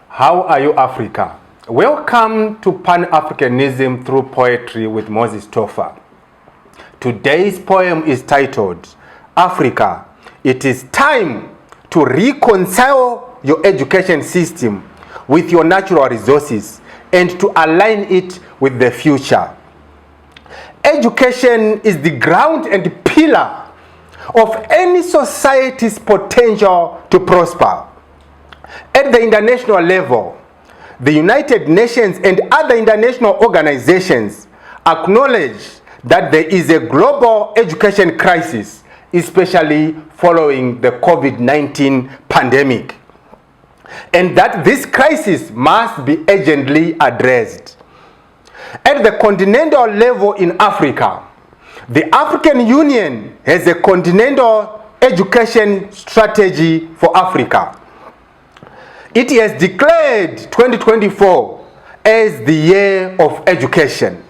How are you, Africa? Welcome to Pan-Africanism through Poetry with Moses Tofa. Today's poem is titled, Africa, it is time to reconcile your education system with your natural resources and to align it with the future. Education is the ground and pillar of any society's potential to prosper. At the international level, the United Nations and other international organizations acknowledge that there is a global education crisis, especially following the COVID-19 pandemic, and that this crisis must be urgently addressed. At the continental level in Africa, the African Union has a continental education strategy for Africa. It has declared 2024 as the year of education.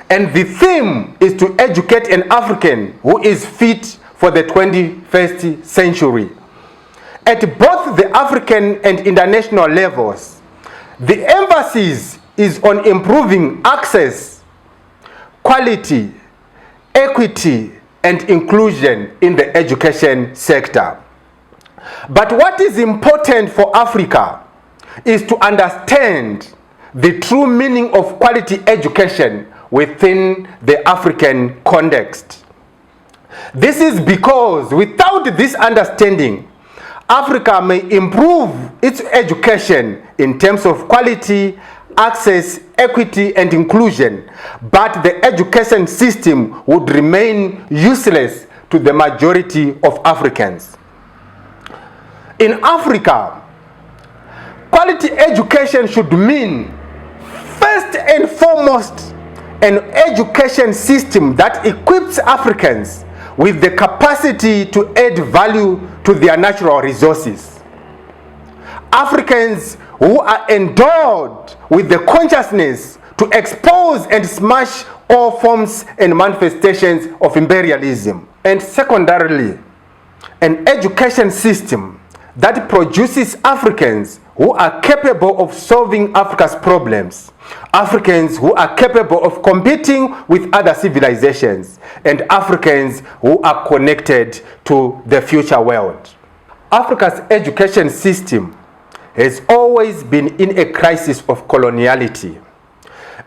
And the theme is to educate an African who is fit for the 21st century. At both the African and international levels, the emphasis is on improving access, quality, equity, and inclusion in the education sector. But what is important for Africa is to understand the true meaning of quality education within the African context. This is because without this understanding, Africa may improve its education in terms of quality, access, equity, and inclusion, but the education system would remain useless to the majority of Africans. In Africa, quality education should mean, first and foremost, an education system that equips Africans with the capacity to add value to their natural resources. Africans who are endowed with the consciousness to expose and smash all forms and manifestations of imperialism. And secondarily, an education system that produces Africans who are capable of solving Africa's problems, Africans who are capable of competing with other civilizations, and Africans who are connected to the future world. Africa's education system has always been in a crisis of coloniality.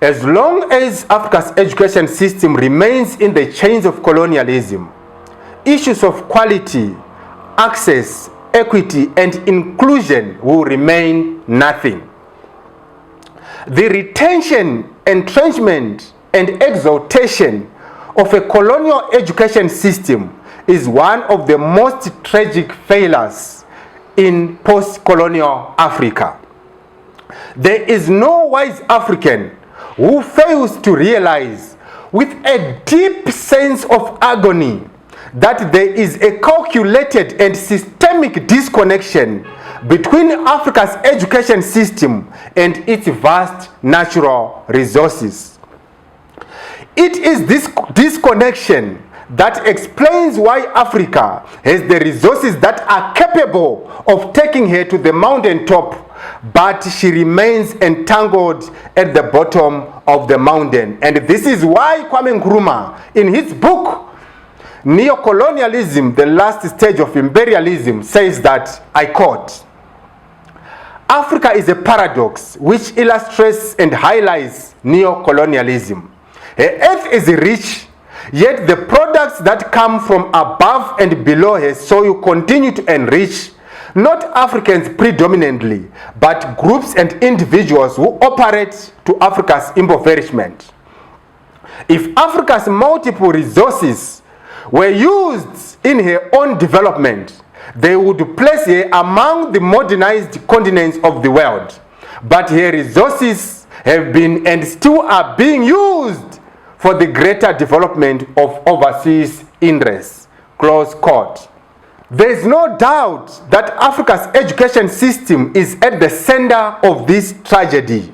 As long as Africa's education system remains in the chains of colonialism, issues of quality, access, equity, and inclusion will remain nothing. The retention, entrenchment, and exaltation of a colonial education system is one of the most tragic failures in post-colonial Africa. There is no wise African who fails to realize with a deep sense of agony that there is a calculated and systemic disconnection between Africa's education system and its vast natural resources. It is this disconnection that explains why Africa has the resources that are capable of taking her to the mountaintop, but she remains entangled at the bottom of the mountain. And this is why Kwame Nkrumah, in his book, Neocolonialism, the last stage of imperialism, says that, I quote, Africa is a paradox which illustrates and highlights neocolonialism. Her earth is rich, yet the products that come from above and below her soil continue to enrich not Africans predominantly, but groups and individuals who operate to Africa's impoverishment. If Africa's multiple resources were used in her own development, they would place her among the modernized continents of the world. But her resources have been and still are being used for the greater development of overseas interests. Close quote. There is no doubt that Africa's education system is at the center of this tragedy.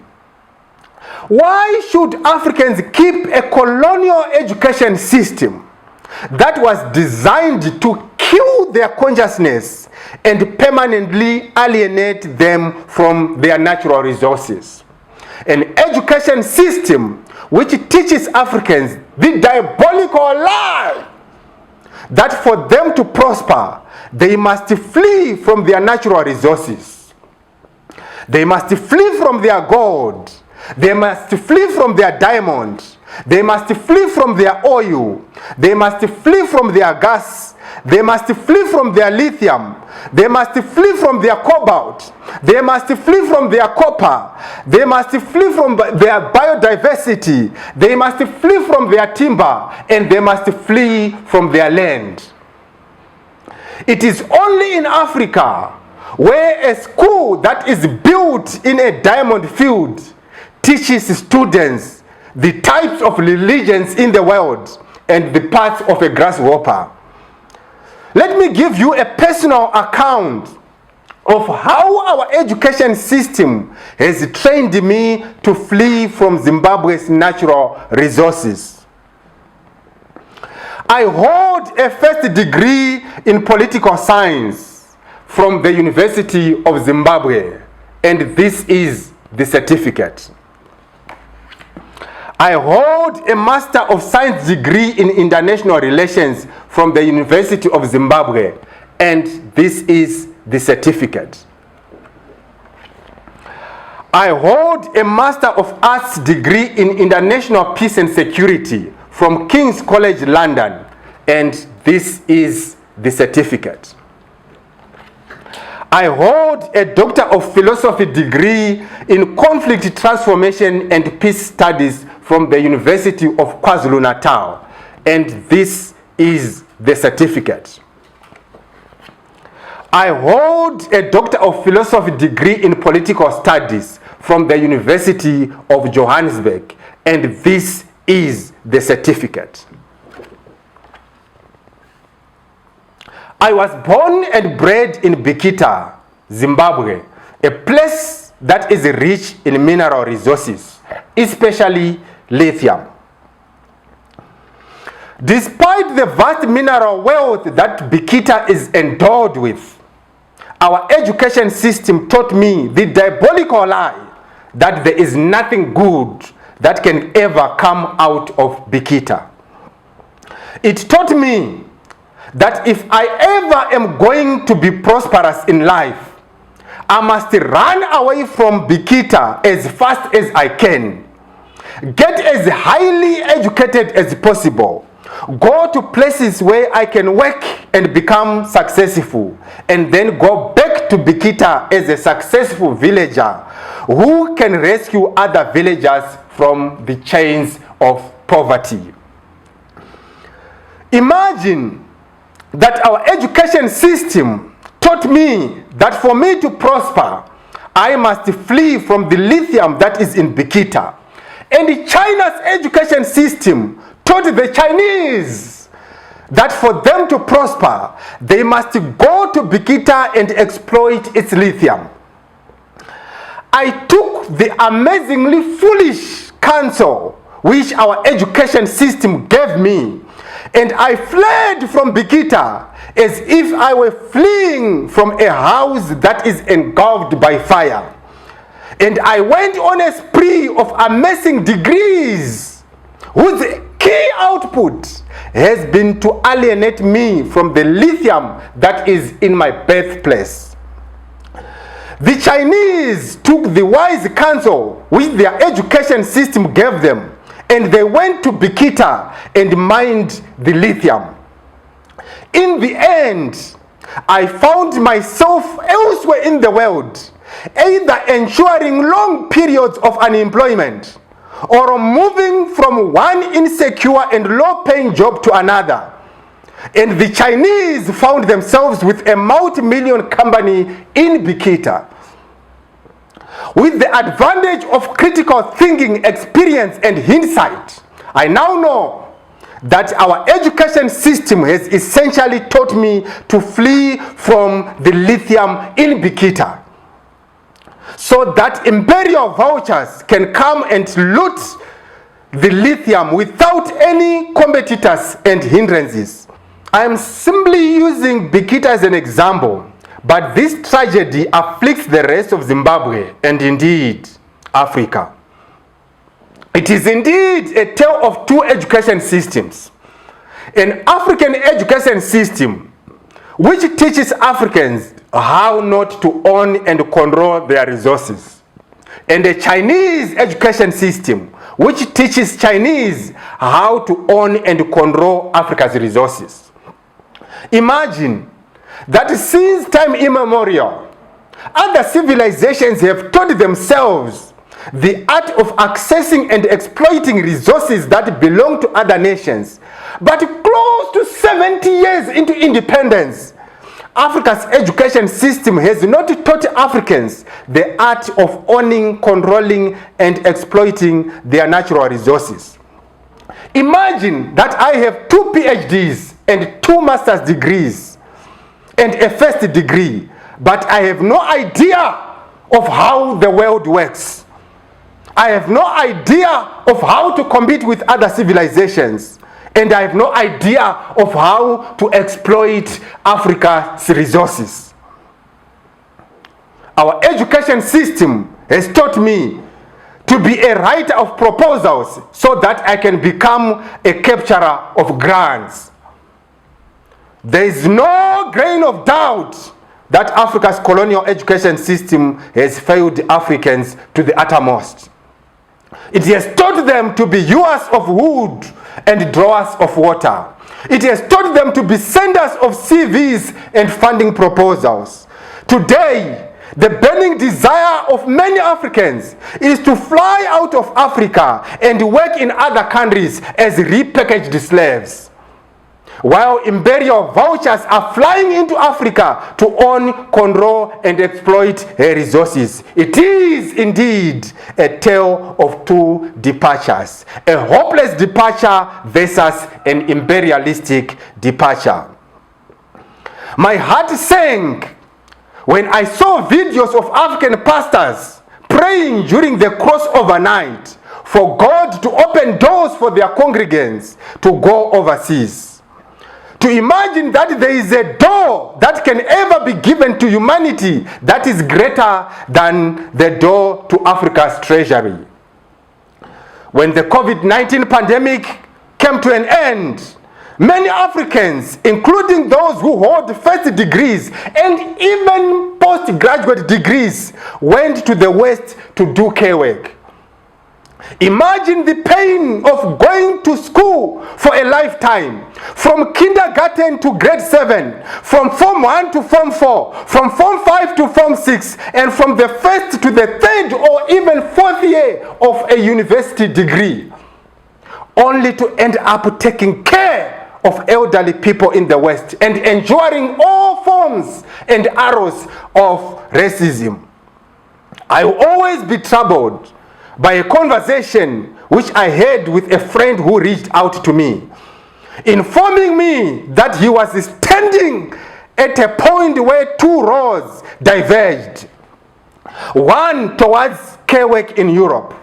Why should Africans keep a colonial education system that was designed to skew their consciousness and permanently alienate them from their natural resources. An education system which teaches Africans the diabolical lie that for them to prosper, they must flee from their natural resources. They must flee from their gold. They must flee from their diamond. They must flee from their oil. They must flee from their gas. They must flee from their lithium. They must flee from their cobalt. They must flee from their copper. They must flee from their biodiversity. They must flee from their timber. And they must flee from their land. It is only in Africa where a school that is built in a diamond field teaches students the types of religions in the world and the parts of a grasshopper. Let me give you a personal account of how our education system has trained me to flee from Zimbabwe's natural resources. I hold a first degree in political science from the University of Zimbabwe, and this is the certificate. I hold a Master of Science degree in International Relations from the University of Zimbabwe, and this is the certificate. I hold a Master of Arts degree in International Peace and Security from King's College London, and this is the certificate. I hold a Doctor of Philosophy degree in Conflict Transformation and Peace Studies from the University of KwaZulu-Natal, and this is the certificate. I hold a Doctor of Philosophy degree in Political Studies from the University of Johannesburg, and this is the certificate. I was born and bred in Bikita, Zimbabwe, a place that is rich in mineral resources, especially lithium. Despite the vast mineral wealth that Bikita is endowed with, our education system taught me the diabolical lie that there is nothing good that can ever come out of Bikita. It taught me that if I ever am going to be prosperous in life, I must run away from Bikita as fast as I can, get as highly educated as possible, go to places where I can work and become successful, and then go back to Bikita as a successful villager who can rescue other villagers from the chains of poverty. Imagine that our education system taught me that for me to prosper, I must flee from the lithium that is in Bikita. And China's education system taught the Chinese that for them to prosper, they must go to Bikita and exploit its lithium. I took the amazingly foolish counsel which our education system gave me, and I fled from Bikita as if I were fleeing from a house that is engulfed by fire. And I went on a spree of amassing degrees whose key output has been to alienate me from the lithium that is in my birthplace. The Chinese took the wise counsel which their education system gave them, and they went to Bikita and mined the lithium. In the end, I found myself elsewhere in the world, either ensuring long periods of unemployment or moving from one insecure and low-paying job to another. And the Chinese found themselves with a multi-million company in Bikita. With the advantage of critical thinking, experience, and hindsight, I now know that our education system has essentially taught me to flee from the lithium in Bikita, so that imperial vouchers can come and loot the lithium without any competitors and hindrances. I am simply using Bikita as an example, but this tragedy afflicts the rest of Zimbabwe and indeed Africa. It is indeed a tale of two education systems. An African education system which teaches Africans how not to own and control their resources, and a Chinese education system which teaches Chinese how to own and control Africa's resources. Imagine that since time immemorial, other civilizations have taught themselves the art of accessing and exploiting resources that belong to other nations. But close to 70 years into independence, Africa's education system has not taught Africans the art of owning, controlling, and exploiting their natural resources. Imagine that I have 2 PhDs and 2 master's degrees and a first degree, but I have no idea of how the world works. I have no idea of how to compete with other civilizations. And I have no idea of how to exploit Africa's resources. Our education system has taught me to be a writer of proposals so that I can become a capturer of grants. There is no grain of doubt that Africa's colonial education system has failed Africans to the uttermost. It has taught them to be hewers of wood and drawers of water. It has taught them to be senders of CVs and funding proposals. Today, the burning desire of many Africans is to fly out of Africa and work in other countries as repackaged slaves, while imperial vouchers are flying into Africa to own, control, and exploit her resources. It is indeed a tale of two departures, a hopeless departure versus an imperialistic departure. My heart sank when I saw videos of African pastors praying during the crossover night for God to open doors for their congregants to go overseas. To imagine that there is a door that can ever be given to humanity that is greater than the door to Africa's treasury. When the COVID-19 pandemic came to an end, many Africans, including those who hold first degrees and even postgraduate degrees, went to the West to do care work. Imagine the pain of going to school for a lifetime, from kindergarten to grade 7, from Form 1 to Form 4, from Form 5 to Form 6, and from the first to the third or even fourth year of a university degree, only to end up taking care of elderly people in the West and enduring all forms and arrows of racism. I will always be troubled by a conversation which I had with a friend who reached out to me, informing me that he was standing at a point where 2 roads diverged, one towards care work in Europe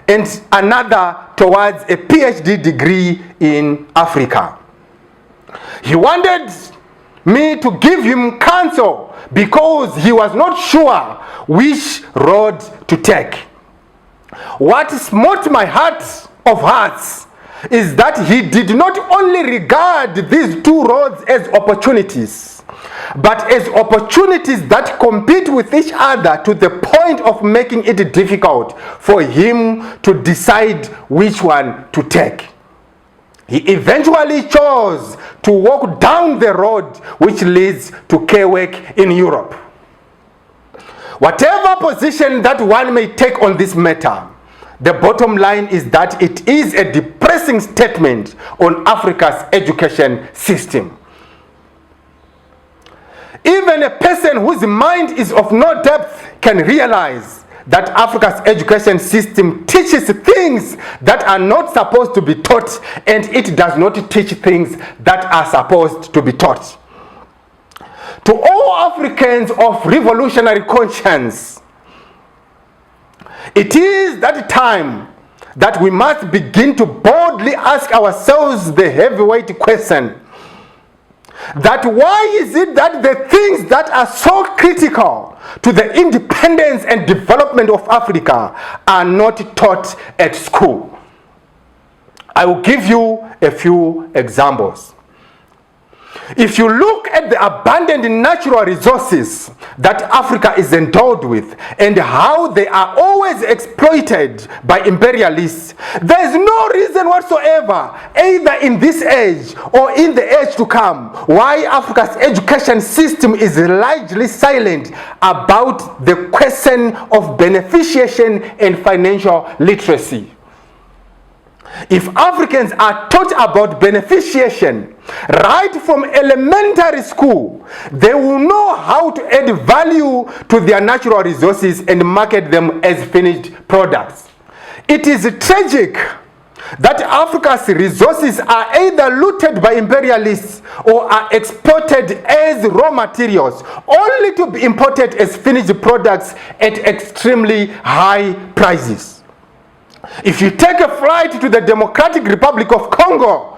and another towards a PhD degree in Africa. He wanted me to give him counsel because he was not sure which road to take. What smote my heart of hearts is that he did not only regard these 2 roads as opportunities, but as opportunities that compete with each other to the point of making it difficult for him to decide which one to take. He eventually chose to walk down the road which leads to care work in Europe. Whatever position that one may take on this matter, the bottom line is that it is a depressing statement on Africa's education system. Even a person whose mind is of no depth can realize that Africa's education system teaches things that are not supposed to be taught, and it does not teach things that are supposed to be taught. To all Africans of revolutionary conscience, it is that time that we must begin to boldly ask ourselves the heavyweight question: that why is it that the things that are so critical to the independence and development of Africa are not taught at school? I will give you a few examples. If you look at the abundant natural resources that Africa is endowed with and how they are always exploited by imperialists, there is no reason whatsoever, either in this age or in the age to come, why Africa's education system is largely silent about the question of beneficiation and financial literacy. If Africans are taught about beneficiation right from elementary school, they will know how to add value to their natural resources and market them as finished products. It is tragic that Africa's resources are either looted by imperialists or are exported as raw materials, only to be imported as finished products at extremely high prices. If you take a flight to the Democratic Republic of Congo,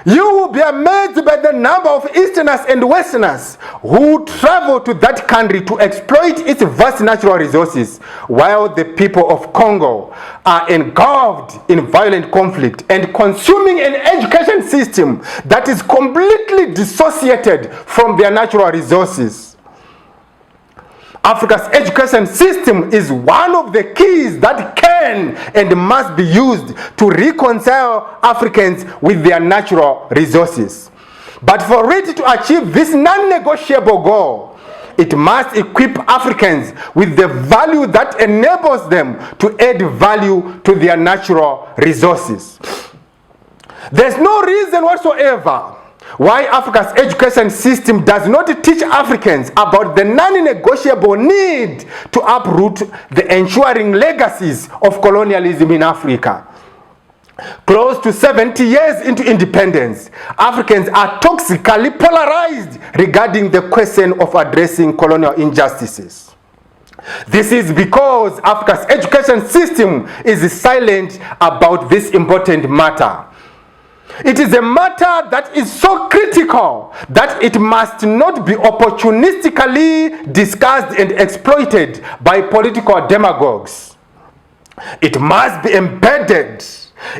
you will be amazed by the number of Easterners and Westerners who travel to that country to exploit its vast natural resources, while the people of Congo are engulfed in violent conflict and consuming an education system that is completely dissociated from their natural resources. Africa's education system is one of the keys that can and must be used to reconcile Africans with their natural resources. But for it to achieve this non-negotiable goal, it must equip Africans with the value that enables them to add value to their natural resources. There's no reason whatsoever why Africa's education system does not teach Africans about the non-negotiable need to uproot the ensuring legacies of colonialism in Africa. Close to 70 years into independence, Africans are toxically polarized regarding the question of addressing colonial injustices. This is because Africa's education system is silent about this important matter. It is a matter that is so critical that it must not be opportunistically discussed and exploited by political demagogues. It must be embedded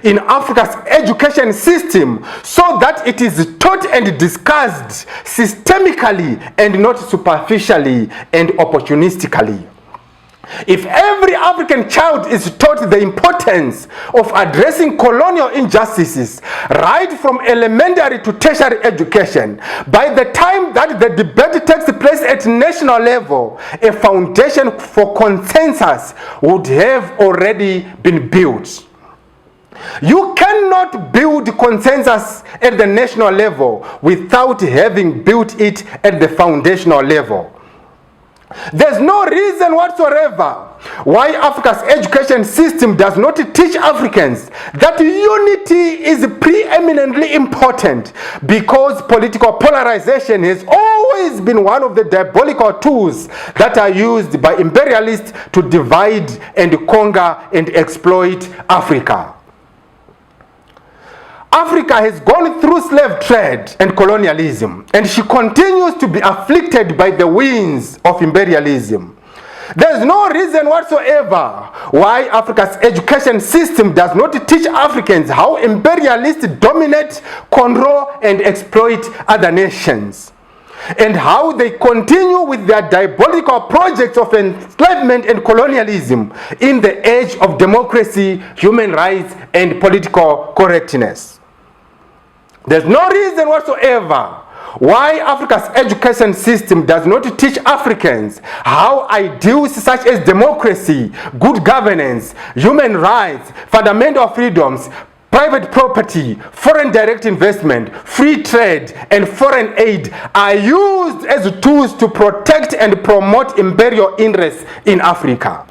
in Africa's education system so that it is taught and discussed systemically and not superficially and opportunistically. If every African child is taught the importance of addressing colonial injustices right from elementary to tertiary education, by the time that the debate takes place at national level, a foundation for consensus would have already been built. You cannot build consensus at the national level without having built it at the foundational level. There's no reason whatsoever why Africa's education system does not teach Africans that unity is preeminently important, because political polarization has always been one of the diabolical tools that are used by imperialists to divide and conquer and exploit Africa. Africa has gone through slave trade and colonialism, and she continues to be afflicted by the winds of imperialism. There is no reason whatsoever why Africa's education system does not teach Africans how imperialists dominate, control, and exploit other nations, and how they continue with their diabolical projects of enslavement and colonialism in the age of democracy, human rights, and political correctness. There's no reason whatsoever why Africa's education system does not teach Africans how ideals such as democracy, good governance, human rights, fundamental freedoms, private property, foreign direct investment, free trade, and foreign aid are used as tools to protect and promote imperial interests in Africa.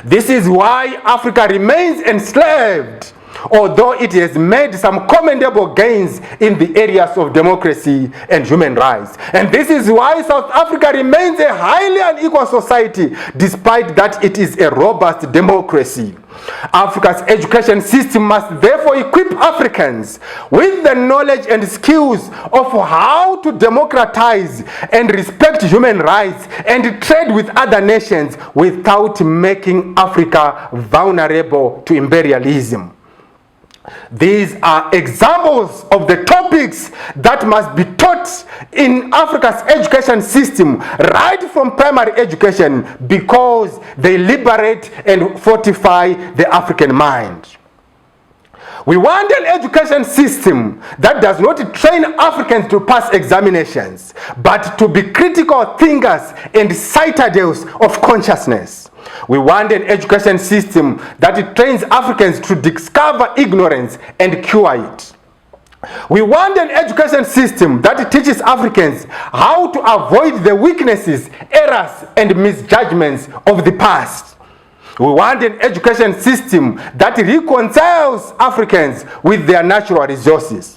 This is why Africa remains enslaved although it has made some commendable gains in the areas of democracy and human rights. And this is why South Africa remains a highly unequal society, despite that it is a robust democracy. Africa's education system must therefore equip Africans with the knowledge and skills of how to democratize and respect human rights and trade with other nations without making Africa vulnerable to imperialism. These are examples of the topics that must be taught in Africa's education system right from primary education, because they liberate and fortify the African mind. We want an education system that does not train Africans to pass examinations, but to be critical thinkers and citadels of consciousness. We want an education system that trains Africans to discover ignorance and cure it. We want an education system that teaches Africans how to avoid the weaknesses, errors, and misjudgments of the past. We want an education system that reconciles Africans with their natural resources.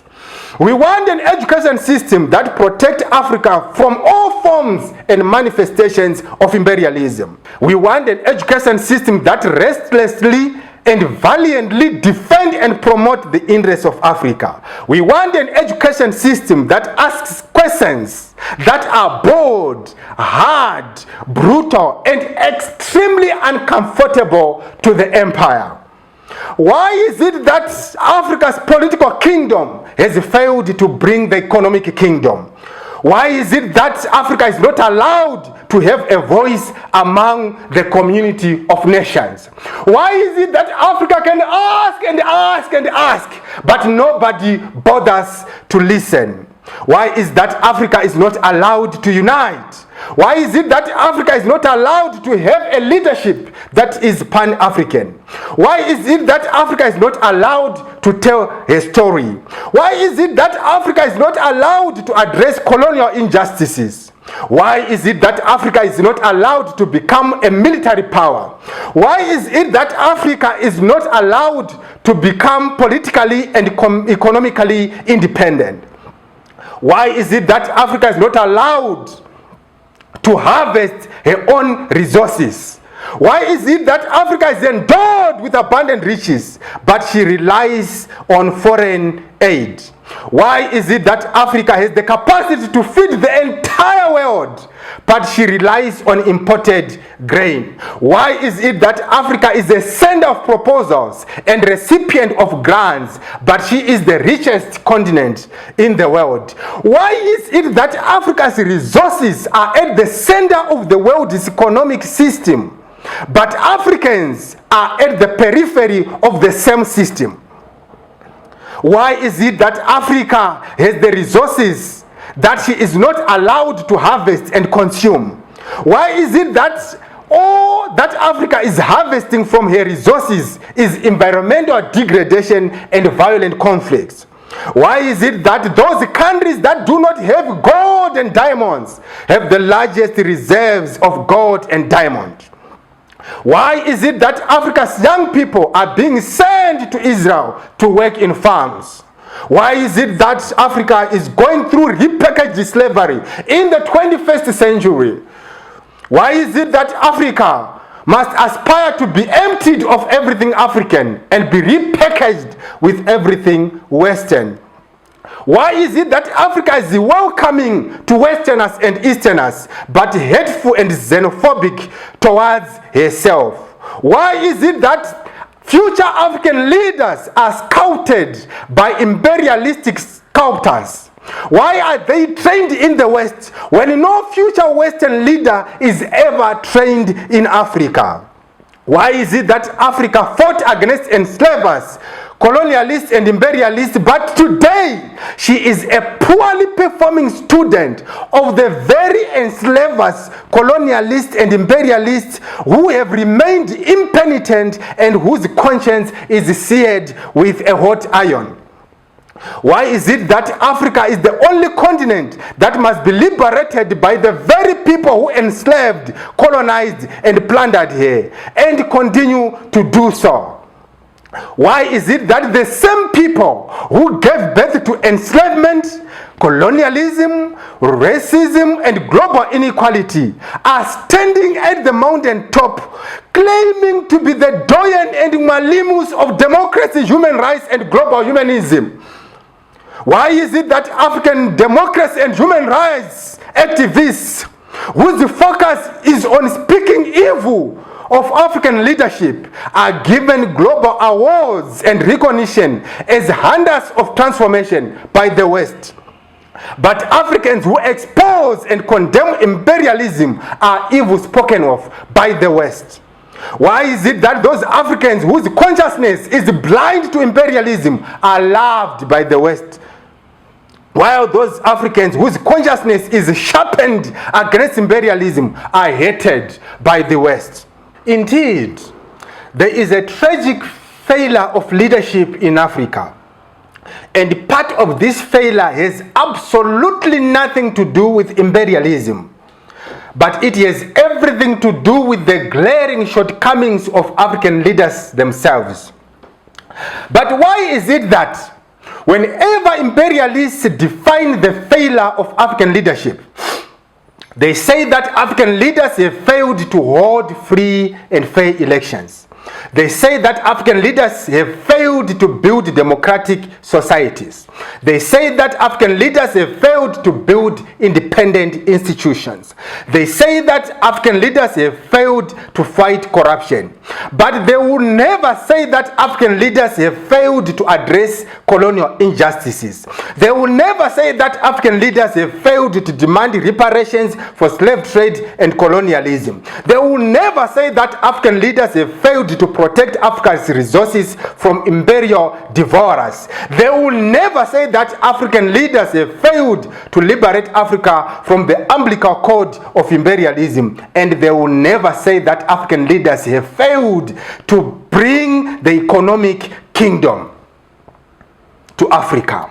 We want an education system that protects Africa from all forms and manifestations of imperialism. We want an education system that restlessly and valiantly defend and promote the interests of Africa. We want an education system that asks questions that are bold, hard, brutal, and extremely uncomfortable to the empire. Why is it that Africa's political kingdom has failed to bring the economic kingdom? Why is it that Africa is not allowed to have a voice among the community of nations? Why is it that Africa can ask and ask and ask, but nobody bothers to listen? Why is that Africa is not allowed to unite? Why is it that Africa is not allowed to have a leadership that is pan-African? Why is it that Africa is not allowed to tell a story? Why is it that Africa is not allowed to address colonial injustices? Why is it that Africa is not allowed to become a military power? Why is it that Africa is not allowed to become politically and economically independent? Why is it that Africa is not allowed to harvest her own resources? Why is it that Africa is endowed with abundant riches, but she relies on foreign aid? Why is it that Africa has the capacity to feed the entire world, but she relies on imported grain? Why is it that Africa is a sender of proposals and recipient of grants, but she is the richest continent in the world? Why is it that Africa's resources are at the center of the world's economic system, but Africans are at the periphery of the same system? Why is it that Africa has the resources that she is not allowed to harvest and consume? Why is it that all that Africa is harvesting from her resources is environmental degradation and violent conflicts? Why is it that those countries that do not have gold and diamonds have the largest reserves of gold and diamond? Why is it that Africa's young people are being sent to Israel to work in farms? Why is it that Africa is going through repackaged slavery in the 21st century? Why is it that Africa must aspire to be emptied of everything African and be repackaged with everything Western? Why is it that Africa is welcoming to Westerners and Easterners, but hateful and xenophobic towards herself? Why is it that future African leaders are scouted by imperialistic scouters? Why are they trained in the West when no future Western leader is ever trained in Africa? Why is it that Africa fought against enslavers, colonialists and imperialists, but today she is a poorly performing student of the very enslavers, colonialists and imperialists who have remained impenitent and whose conscience is seared with a hot iron? Why is it that Africa is the only continent that must be liberated by the very people who enslaved, colonized, and plundered her, and continue to do so? Why is it that the same people who gave birth to enslavement, colonialism, racism, and global inequality are standing at the mountain top claiming to be the doyen and malimus of democracy, human rights, and global humanism? Why is it that African democracy and human rights activists, whose focus is on speaking evil of African leadership, are given global awards and recognition as hunters of transformation by the West? But Africans who expose and condemn imperialism are evil spoken of by the West. Why is it that those Africans whose consciousness is blind to imperialism are loved by the West, while those Africans whose consciousness is sharpened against imperialism are hated by the West? Indeed, there is a tragic failure of leadership in Africa. And part of this failure has absolutely nothing to do with imperialism, but it has everything to do with the glaring shortcomings of African leaders themselves. But why is it that whenever imperialists define the failure of African leadership, they say that African leaders have failed to hold free and fair elections? They say that African leaders have failed to build democratic societies. They say that African leaders have failed to build independent institutions. They say that African leaders have failed to fight corruption. But they will never say that African leaders have failed to address colonial injustices. They will never say that African leaders have failed to demand reparations for slave trade and colonialism. They will never say that African leaders have failed to protect Africa's resources from imperial devourers. They will never say that African leaders have failed to liberate Africa from the umbilical cord of imperialism. And they will never say that African leaders have failed to bring the economic kingdom to Africa.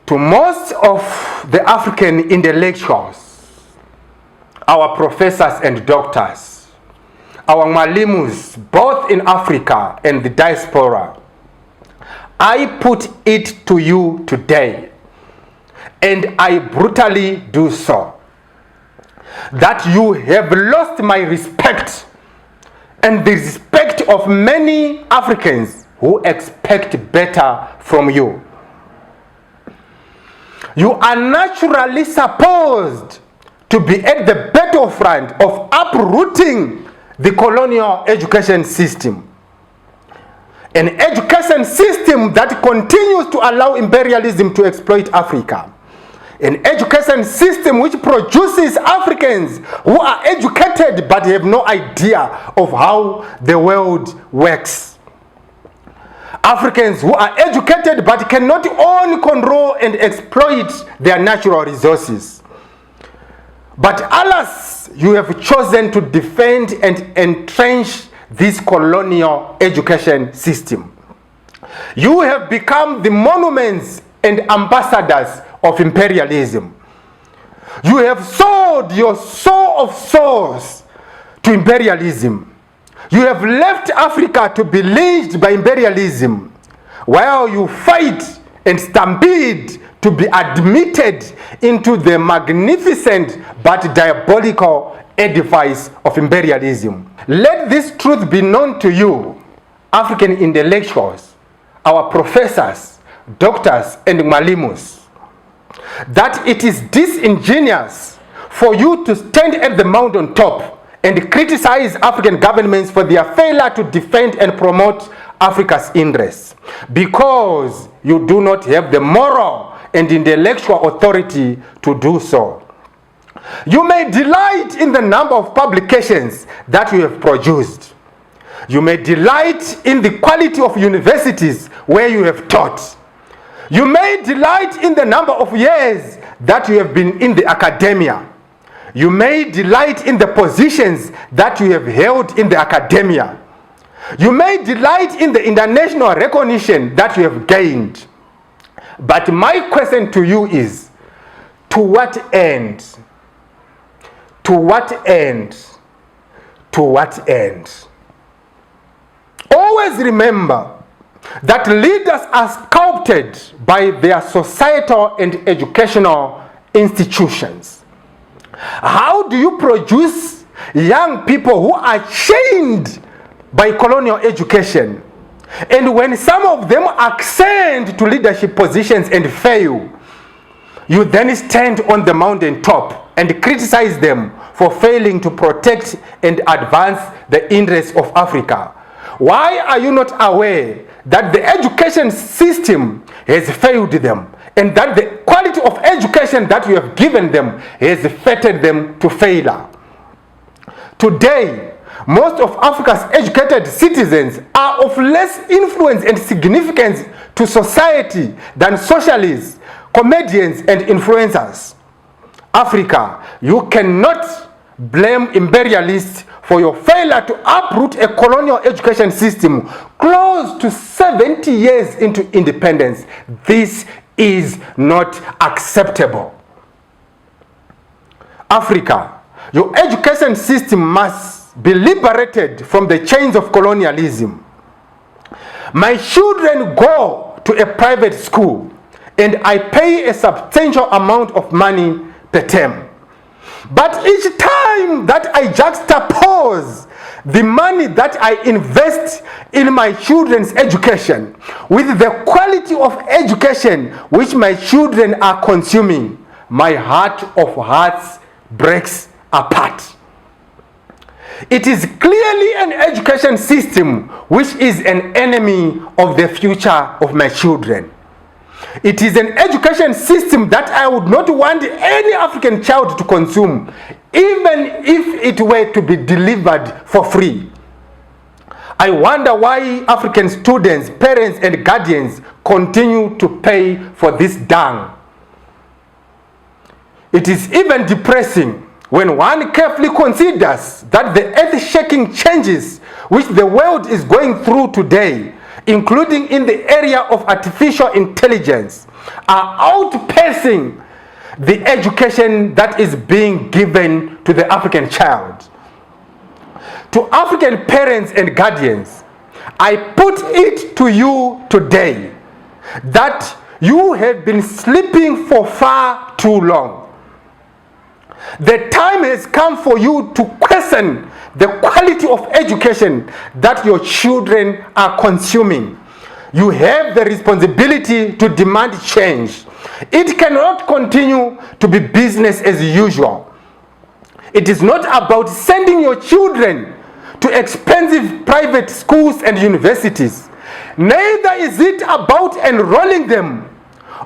To most of the African intellectuals, our professors and doctors, our malimus, both in Africa and the diaspora, I put it to you today, and I brutally do so, that you have lost my respect and the respect of many Africans who expect better from you. You are naturally supposed to be at the battlefront of uprooting the colonial education system. An education system that continues to allow imperialism to exploit Africa. An education system which produces Africans who are educated but have no idea of how the world works. Africans who are educated but cannot own, control, and exploit their natural resources. But alas, you have chosen to defend and entrench this colonial education system. You have become the monuments and ambassadors of imperialism. You have sold your soul of souls to imperialism. You have left Africa to be lynched by imperialism, while you fight and stampede to be admitted into the magnificent but diabolical edifice of imperialism. Let this truth be known to you, African intellectuals, our professors, doctors, and malimus, that it is disingenuous for you to stand at the mountain top and criticize African governments for their failure to defend and promote Africa's interests, because you do not have the moral and intellectual authority to do so. You may delight in the number of publications that you have produced. You may delight in the quality of universities where you have taught. You may delight in the number of years that you have been in the academia. You may delight in the positions that you have held in the academia. You may delight in the international recognition that you have gained. But my question to you is, to what end? To what end? To what end? always remember that leaders are sculpted by their societal and educational institutions. How do you produce young people who are chained by colonial education? And when some of them ascend to leadership positions and fail, you then stand on the mountain top and criticize them for failing to protect and advance the interests of Africa. Why are you not aware that the education system has failed them, and that the quality of education that you have given them has fated them to failure? Today, most of Africa's educated citizens are of less influence and significance to society than socialists, comedians, and influencers. Africa, you cannot blame imperialists for your failure to uproot a colonial education system close to 70 years into independence. This is not acceptable. Africa, your education system must be liberated from the chains of colonialism. My children go to a private school and I pay a substantial amount of money per term. But each time that I juxtapose the money that I invest in my children's education with the quality of education which my children are consuming, my heart of hearts breaks apart. It is clearly an education system which is an enemy of the future of my children. It is an education system that I would not want any African child to consume, even if it were to be delivered for free. I wonder why African students, parents, and guardians continue to pay for this dung. It is even depressing when one carefully considers that the earth-shaking changes which the world is going through today, including in the area of artificial intelligence, are outpacing the education that is being given to the African child. To African parents and guardians, I put it to you today that you have been sleeping for far too long. The time has come for you to question the quality of education that your children are consuming. You have the responsibility to demand change. It cannot continue to be business as usual. It is not about sending your children to expensive private schools and universities. Neither is it about enrolling them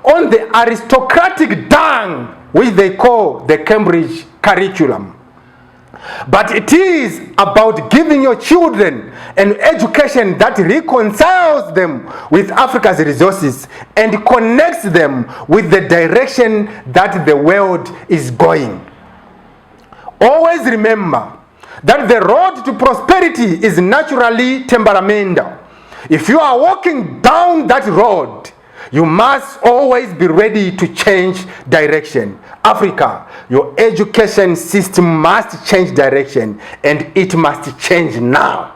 on the aristocratic dung which they call the Cambridge curriculum. But it is about giving your children an education that reconciles them with Africa's resources and connects them with the direction that the world is going. Always remember that the road to prosperity is naturally temperamental. If you are walking down that road, you must always be ready to change direction. Africa, your education system must change direction, and it must change now.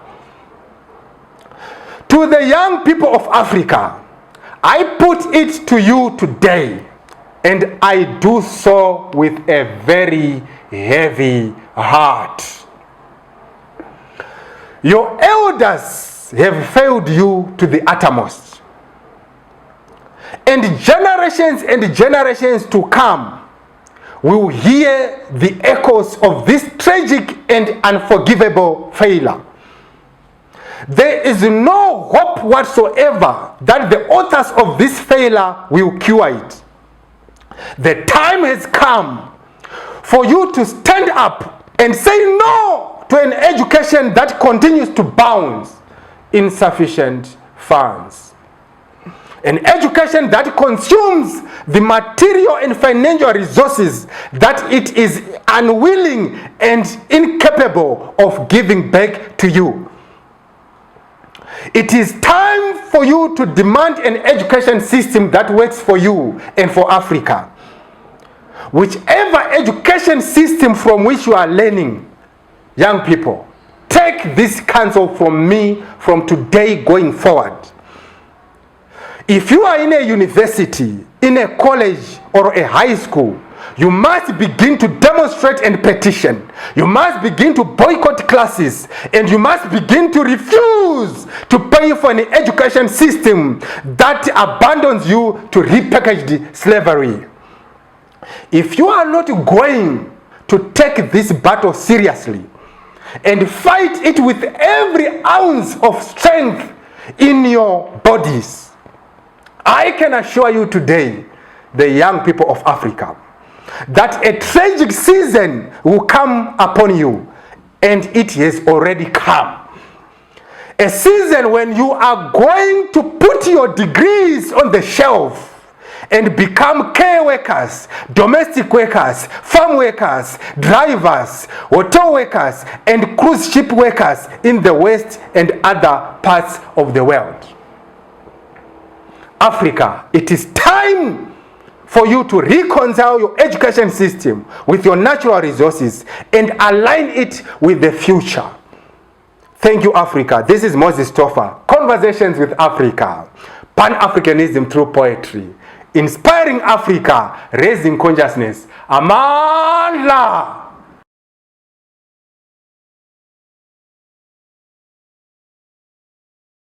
To the young people of Africa, I put it to you today, and I do so with a very heavy heart. Your elders have failed you to the uttermost. And generations to come will hear the echoes of this tragic and unforgivable failure. There is no hope whatsoever that the authors of this failure will cure it. The time has come for you to stand up and say no to an education that continues to bounce insufficient funds. An education that consumes the material and financial resources that it is unwilling and incapable of giving back to you. It is time for you to demand an education system that works for you and for Africa. Whichever education system from which you are learning, young people, take take this counsel from me from today going forward. If you are in a university, in a college, or a high school, you must begin to demonstrate and petition. You must begin to boycott classes, and you must begin to refuse to pay for an education system that abandons you to repackaged slavery. If you are not going to take this battle seriously and fight it with every ounce of strength in your bodies, I can assure you today, the young people of Africa, that a tragic season will come upon you, and it has already come. A season when you are going to put your degrees on the shelf and become care workers, domestic workers, farm workers, drivers, hotel workers, and cruise ship workers in the West and other parts of the world. Africa, it is time for you to reconcile your education system with your natural resources and align it with the future. Thank you, Africa. This is Moses Tofa, Conversations with Africa, Pan-Africanism through poetry, inspiring Africa, raising consciousness. Amandla!